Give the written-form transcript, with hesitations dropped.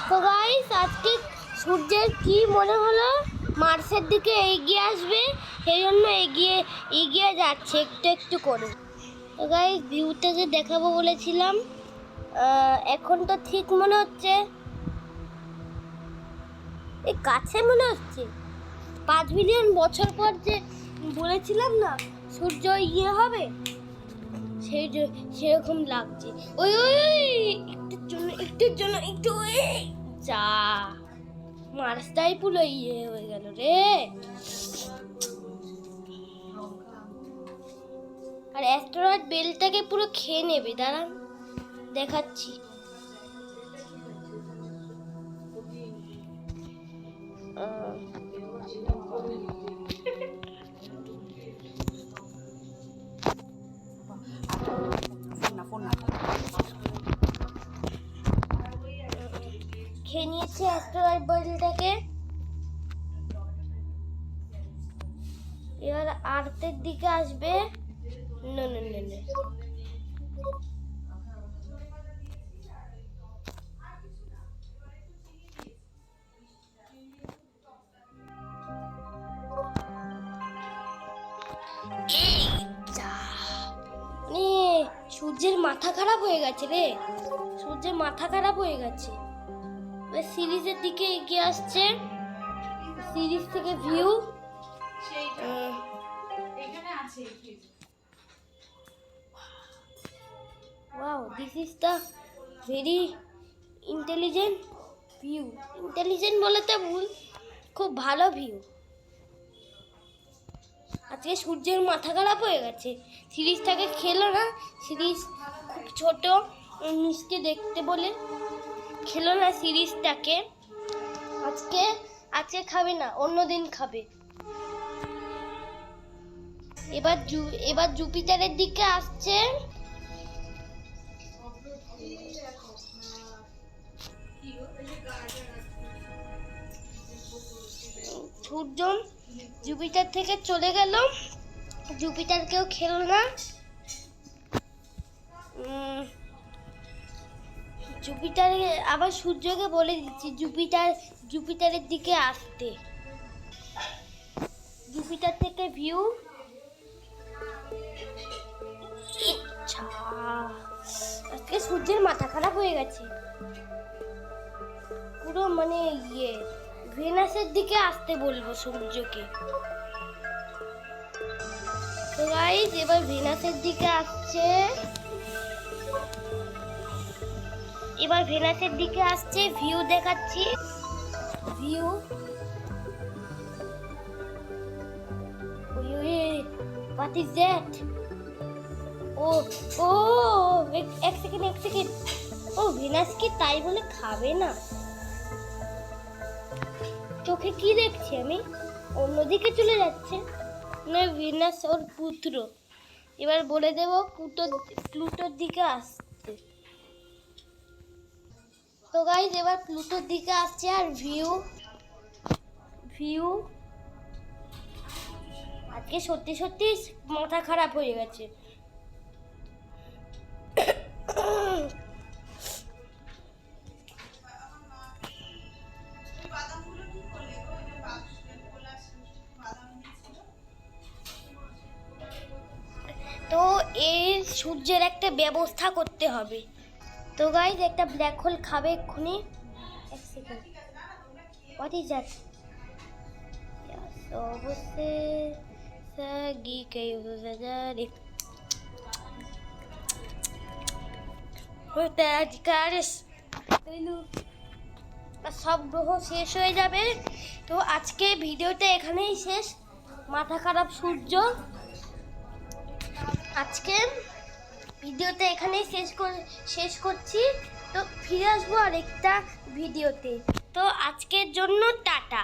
তো গাইস আজকে সূর্যের কি মনে হলো মার্সের দিকে এগিয়ে আসবে, সেই জন্য এগিয়ে যাচ্ছে একটু একটু করে। তো গাইস ভিউটাকে দেখাবো বলেছিলাম, এখন তো ঠিক মনে হচ্ছে এই কাছে মনে হচ্ছে 5 মিলিয়ন বছর পর যে বলেছিলাম না সূর্য ইয়ে হবে, সেরকম লাগছে। ওই ওই একটুর জন্য একটু যা মার্সটাই পুরো ইয়ে হয়ে গেল রে। আর অ্যাস্টেরয়েড বেল্টটাকে পুরো খেয়ে নেবে, দাঁড়ান দেখাচ্ছি। খেয়ে নিয়েছে অ্যাস্টেরয়েড বেল্টটাকে। এবার আর্থের দিকে আসবে। না না না না, সূর্যের মাথা খারাপ হয়ে গেছে রে, সূর্যের মাথা খারাপ হয়ে গেছে। সিরিজের দিকে এগিয়ে আসছে, সিরিজ থেকে ভিউ এখানে আছে। Wow, this is the very intelligent view. Intelligent বলে তো ভুল, খুব ভালো ভিউ। আজকে সূর্যের মাথা খারাপ হয়ে গেছে, সিরিজটাকে খেলো না, সিরিজ খুব ছোট মিষ্টি দেখতে বলে খেলো না সিরিজটাকে। আজকে খাবে না, অন্য দিন খাবে। এবার জুপিটারের দিকে আসছে। সূর্য জুপিটার থেকে চলে গেল, জুপিটারকেও খেলো না। জুপিটারে আবার সূর্যকে বলে দিচ্ছি জুপিটারের দিকে আসতে। জুপিটার থেকে ভিউ, আজকে সূর্যের মাথা খারাপ হয়ে গেছে পুরো, মানে ভেনাসের দিকে আসতে বলবো সূর্যকে। তো গাইস এবার ভেনাসের দিকে আসছে, এবার ভেনাসের দিকে আসছে, ভিউ দেখাচ্ছি। View what is that? এক সেকেন্ড। ও ভেনাস কি তাই বলে খাবে না? চোখে কি দেখছি আমি, অন্যদিকে চলে যাচ্ছে না। ভেনাস ওর পুত্র, এবার বলে দেব প্লুটোর দিকে আসতে। তো গাইস এবার প্লুটোর দিকে আসছে, আর ভিউ আজকে সত্যি মাথা খারাপ হয়ে গেছে। তো এই সূর্যের একটা ব্যবস্থা করতে হবে। তো গাইস একটা ব্ল্যাক হোল খাবে এক্ষুনি। এক সেকেন্ড, হোয়াট ইজ দ্যাট? সব গ্রহ শেষ হয়ে যাবে। তো আজকে ভিডিওটা এখানেই শেষ। মাথা খারাপ সূর্য, আজকে ভিডিওটা এখানেই শেষ করছি। তো ফিরে আসবো আরেকটা ভিডিওতে। তো আজকের জন্য টাটা।